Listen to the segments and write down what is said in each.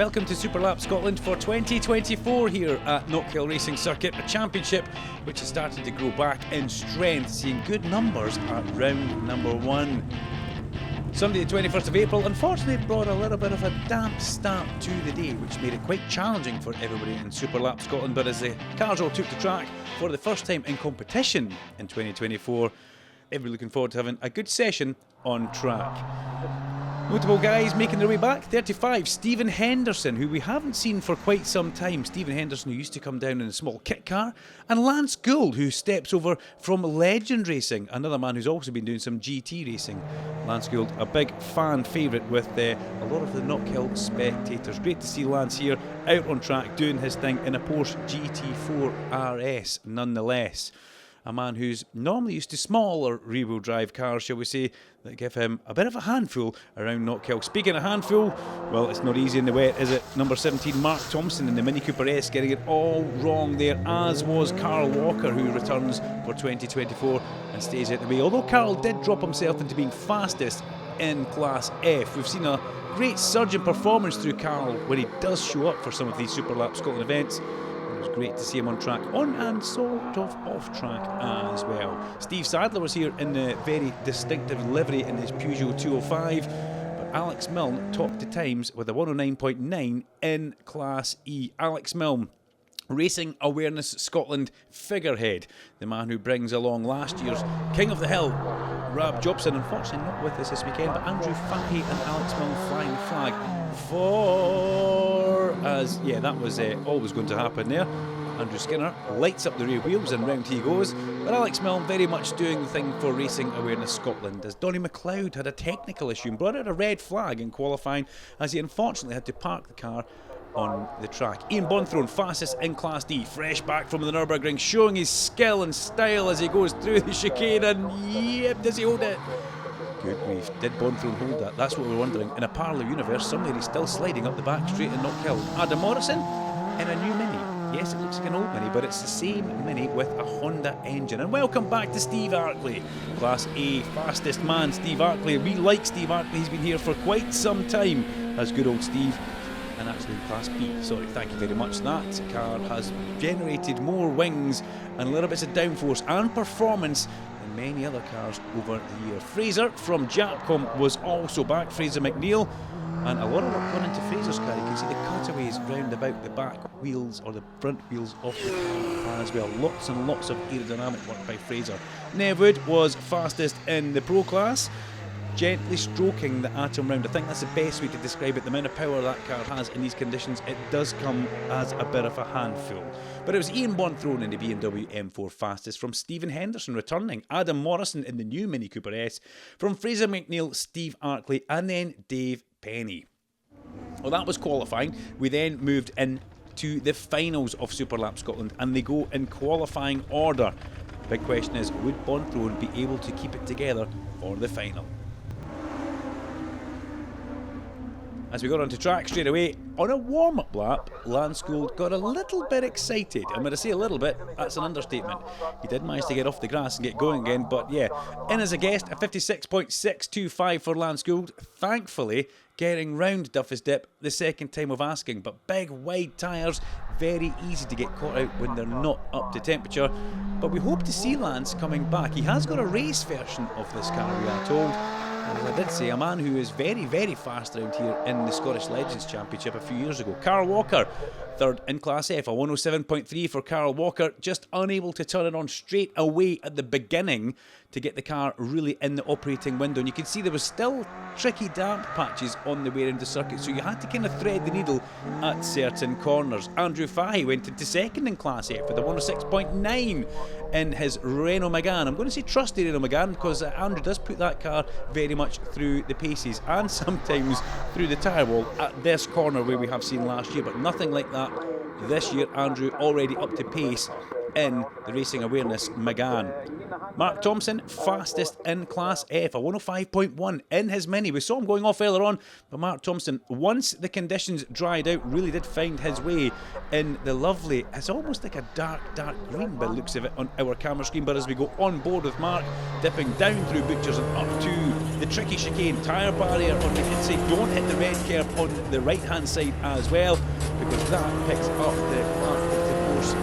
Welcome to SuperLap Scotland for 2024 here at Knockhill Racing Circuit, a championship which is starting to grow back in strength, seeing good numbers at round number 1. Sunday the 21st of April unfortunately brought a little bit of a damp start to the day, which made it quite challenging for everybody in SuperLap Scotland, but as the cars all took the track for the first time in competition in 2024, everybody looking forward to having a good session on track. Notable guys making their way back, 35, Stephen Henderson, who we haven't seen for quite some time. Stephen Henderson, who used to come down in a small kit car. And Lance Gould, who steps over from Legend Racing, another man who's also been doing some GT racing. Lance Gould, a big fan favourite with a lot of the Knockhill spectators. Great to see Lance here, out on track, doing his thing in a Porsche GT4 RS, nonetheless. A man who's normally used to smaller rear-wheel drive cars, shall we say, that give him a bit of a handful around Knockhill. Speaking of handful, well, it's not easy in the wet, is it? Number 17, Mark Thompson in the Mini Cooper S, getting it all wrong there, as was Carl Walker, who returns for 2024 and stays out the way. Although Carl did drop himself into being fastest in Class F, we've seen a great surge in performance through Carl when he does show up for some of these SuperLap Scotland events. It was great to see him on track, on and sort of off track as well. Steve Sadler was here in the very distinctive livery in his Peugeot 205, but Alex Milne topped the times with a 109.9 in Class E. Alex Milne, Racing Awareness Scotland figurehead, the man who brings along last year's King of the Hill, Rab Jobson, unfortunately not with us this weekend, but Andrew Fahey and Alex Milne flying the flag for as that was always going to happen there. Andrew Skinner lights up the rear wheels and round he goes, but Alex Milne very much doing the thing for Racing Awareness Scotland, as Donny McLeod had a technical issue and brought out a red flag in qualifying, as he unfortunately had to park the car on the track. Ian Bonthorne, fastest in Class D, fresh back from the Nürburgring, showing his skill and style as he goes through the chicane, and yep, does he hold it? Good grief, did Bonthorne hold that? That's what we're wondering. In a parallel universe, somebody is still sliding up the back straight in Knockhill. Adam Morrison in a new Mini. Yes, it looks like an old Mini, but it's the same Mini with a Honda engine. And welcome back to Steve Arkley, Class A fastest man, Steve Arkley. We like Steve Arkley, he's been here for quite some time, as good old Steve. And actually in Class B, sorry, thank you very much. That car has generated more wings and little bits of downforce and performance than many other cars over the year. Fraser from Japcom was also back, Fraser McNeil, and a lot of work gone into Fraser's car. You can see the cutaways round about the back wheels or the front wheels of the car as well. Lots and lots of aerodynamic work by Fraser. Nev Wood was fastest in the Pro class, gently stroking the Atom round. I think that's the best way to describe it. The amount of power that car has in these conditions, it does come as a bit of a handful. But it was Ian Bonthorne in the BMW M4 fastest, from Stephen Henderson returning, Adam Morrison in the new Mini Cooper S, from Fraser McNeil, Steve Arkley, and then Dave Penny. Well, that was qualifying. We then moved into the finals of SuperLap Scotland, and they go in qualifying order. The big question is, would Bonthorne be able to keep it together for the final? As we got onto track straight away, on a warm-up lap, Lance Gould got a little bit excited. And when I say a little bit, that's an understatement. He did manage to get off the grass and get going again, but yeah, in as a guest, a 56.625 for Lance Gould. Thankfully, getting round Duffy's Dip the second time of asking, but big, wide tyres, very easy to get caught out when they're not up to temperature. But we hope to see Lance coming back. He has got a race version of this car, we are told. As I did say, a man who is very, very fast around here in the Scottish Legends Championship a few years ago. Carl Walker, third in Class F, a 107.3 for Carl Walker, just unable to turn it on straight away at the beginning to get the car really in the operating window. And you can see there was still tricky damp patches on the way around the circuit, so you had to kind of thread the needle at certain corners. Andrew Fahey went into second in Class F with a 106.9 in his Renault Megane. I'm going to say trusty Renault Megane, because Andrew does put that car very much through the paces and sometimes through the tyre wall at this corner where we have seen last year, but nothing like that this year. Andrew already up to pace in the Racing Awareness Megane. Mark Thompson, fastest in Class F, a 105.1 in his Mini. We saw him going off earlier on, but Mark Thompson, once the conditions dried out, really did find his way in the lovely, it's almost like a dark green by the looks of it on our camera screen. But as we go on board with Mark, dipping down through Butchers and up to the tricky chicane, tyre barrier on the inside, don't hit the red curb on the right hand side as well, because that picks up the part of the course.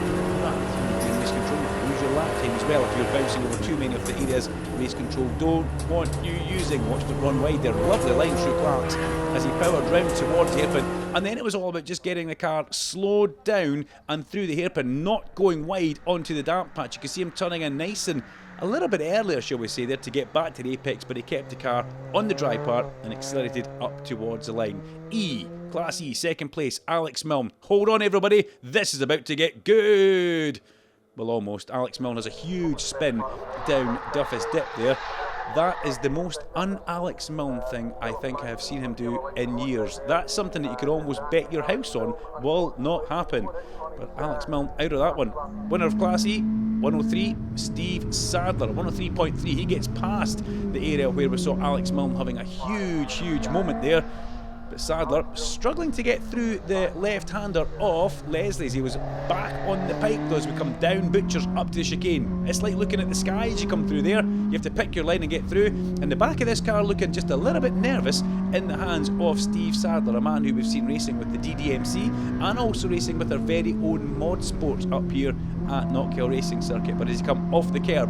Race control, lose your lap time as well if you're bouncing over too many of the areas race control don't want you using. Watched it run wide there, lovely line through Clark's as he powered round towards the hairpin, and then it was all about just getting the car slowed down and through the hairpin, not going wide onto the dark patch. You can see him turning in nice and a little bit earlier, shall we say, there to get back to the apex, but he kept the car on the dry part and accelerated up towards the line. Class E, second place, Alex Milne. Hold on everybody, this is about to get good. Well, almost. Alex Milne has a huge spin down Duffus Dip there. That is the most un-Alex Milne thing I think I have seen him do in years. That's something that you could almost bet your house on will not happen. But Alex Milne out of that one. Winner of Class E, 103, Steve Sadler, 103.3. He gets past the area where we saw Alex Milne having a huge moment there. But Sadler struggling to get through the left-hander of Leslie's. He was back on the pike though as we come down Butchers up to the chicane. It's like looking at the sky as you come through there. You have to pick your line and get through. And the back of this car looking just a little bit nervous in the hands of Steve Sadler, a man who we've seen racing with the DDMC and also racing with our very own Mod Sports up here at Knockhill Racing Circuit. But as he come off the curb,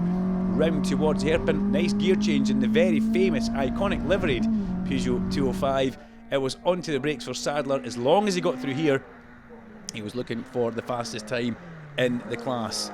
round towards the hairpin, nice gear change in the very famous, iconic liveried Peugeot 205. It was onto the brakes for Sadler. As long as he got through here, he was looking for the fastest time in the class.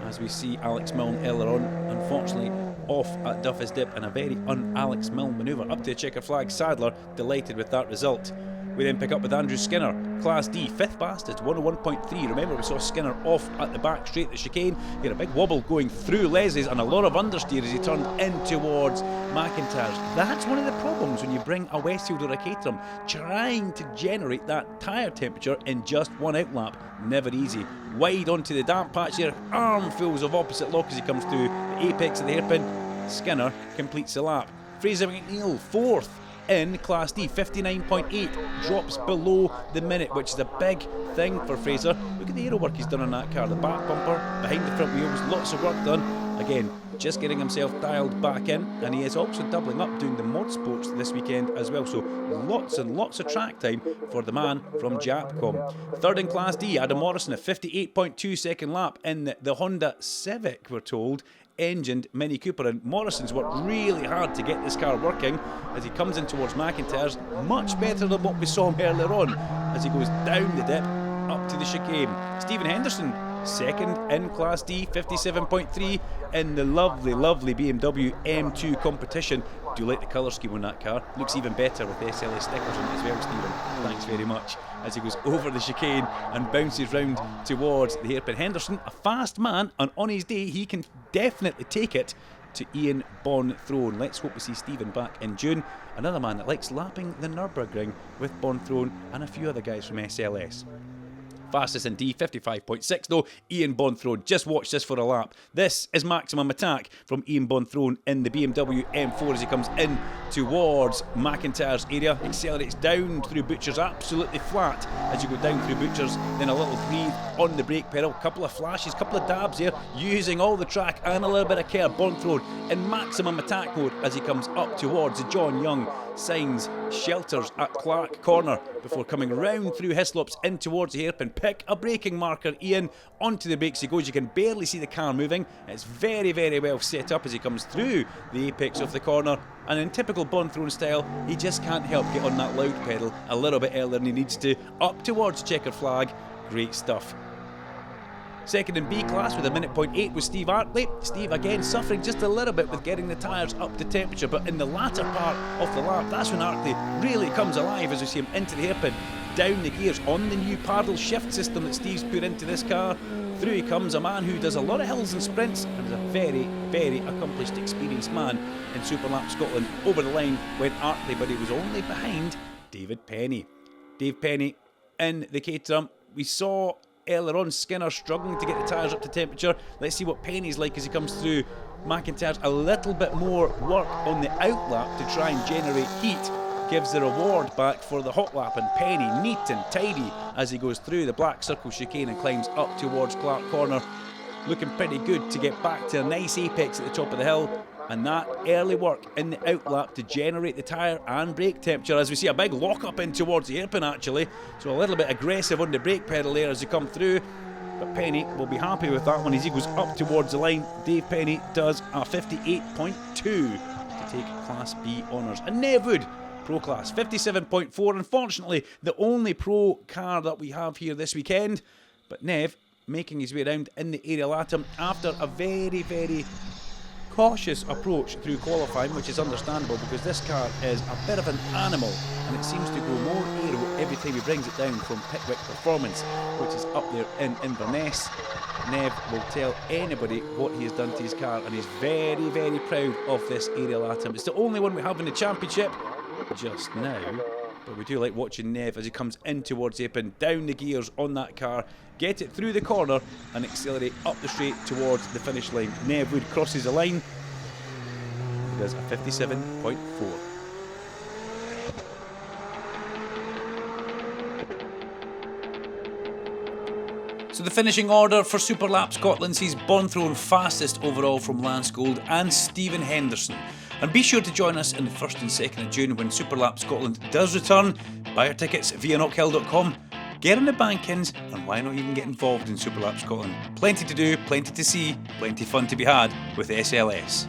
As we see Alex Milne earlier on, unfortunately off at Duffus Dip in a very un-Alex Milne manoeuvre. Up to the checker flag, Sadler delighted with that result. We then pick up with Andrew Skinner, Class D, 5th fastest, 101.3. Remember, we saw Skinner off at the back straight at the chicane. He had a big wobble going through Leslie's and a lot of understeer as he turned in towards McIntyre's. That's one of the problems when you bring a Westfield or a Caterham. Trying to generate that tyre temperature in just one outlap. Never easy. Wide onto the damp patch there, armfuls of opposite lock as he comes through the apex of the hairpin. Skinner completes the lap. Fraser McNeil, 4th. In Class D, 59.8, drops below the minute, which is a big thing for Fraser. Look at the aero work he's done on that car, the back bumper, behind the front wheels, lots of work done. Again, just getting himself dialed back in, and he is also doubling up doing the Mod Sports this weekend as well, so lots and lots of track time for the man from Japcom. 3rd in Class D, Adam Morrison, a 58.2 second lap in the Honda Civic, we're told, engined Mini Cooper, and Morrison's worked really hard to get this car working as he comes in towards McIntyre's. Much better than what we saw him earlier on as he goes down the dip up to the chicane. Stephen Henderson, 2nd in Class D, 57.3 in the lovely BMW M2 competition. Do you like the colour scheme on that car? Looks even better with SLS stickers on it as well, Stephen. Thanks very much. As he goes over the chicane and bounces round towards the hairpin. Henderson, a fast man, and on his day he can definitely take it to Ian Bonthrone. Let's hope we see Stephen back in June. Another man that likes lapping the Nürburgring with Bonthrone and a few other guys from SLS. Fastest in D, 55.6 though, Ian Bonthrone. Just watch this for a lap. This is Maximum Attack from Ian Bonthrone in the BMW M4 as he comes in towards McIntyre's area. Accelerates down through Butchers, absolutely flat as you go down through Butchers. Then a little breathe on the brake pedal. Couple of flashes, couple of dabs here, using all the track and a little bit of care. Bonthrone in Maximum Attack mode as he comes up towards the John Young Signs shelters at Clark Corner before coming round through Hislops in towards the hairpin. Pick a braking marker, Ian. Onto the brakes he goes. You can barely see the car moving. It's very well set up as he comes through the apex of the corner, and in typical Bonthrone style, he just can't help get on that loud pedal a little bit earlier than he needs to. Up towards checker flag. Great stuff. 2nd in B class with a minute .8 was Steve Artley. Steve again suffering just a little bit with getting the tyres up to temperature, but in the latter part of the lap, that's when Artley really comes alive as we see him into the hairpin, down the gears on the new paddle shift system that Steve's put into this car. Through he comes, a man who does a lot of hills and sprints and is a very accomplished, experienced man in SuperLap Scotland. Over the line went Artley, but he was only behind David Penny. Dave Penny in the Caterham. We saw earlier on. Skinner struggling to get the tyres up to temperature. Let's see what Penny's like as he comes through. McIntyre's a little bit more work on the outlap to try and generate heat. Gives the reward back for the hot lap, and Penny neat and tidy as he goes through the black circle chicane and climbs up towards Clark Corner. Looking pretty good to get back to a nice apex at the top of the hill. And that early work in the outlap to generate the tyre and brake temperature, as we see a big lock up in towards the hairpin actually. So a little bit aggressive on the brake pedal there as they come through. But Penny will be happy with that one as he goes up towards the line. Dave Penny does a 58.2 to take Class B honours. And Nev Wood, Pro Class, 57.4. Unfortunately, the only Pro car that we have here this weekend. But Nev making his way around in the area latum after a very, very cautious approach through qualifying, which is understandable because this car is a bit of an animal and it seems to grow more aero every time he brings it down from Pickwick Performance, which is up there in Inverness. Nev will tell anybody what he has done to his car and he's very, very proud of this aerial atom. It's the only one we have in the championship just now, but we do like watching Nev as he comes in towards the apron, down the gears on that car, get it through the corner and accelerate up the straight towards the finish line. Nev Wood crosses the line. He does a 57.4. So the finishing order for SuperLap Scotland sees Bonthrown fastest overall from Lance Gold and Stephen Henderson. And be sure to join us in the 1st and 2nd of June when SuperLap Scotland does return. Buy your tickets via knockhill.com. Get in the bankings, and why not even get involved in SuperLap Scotland? Plenty to do, plenty to see, plenty fun to be had with SLS.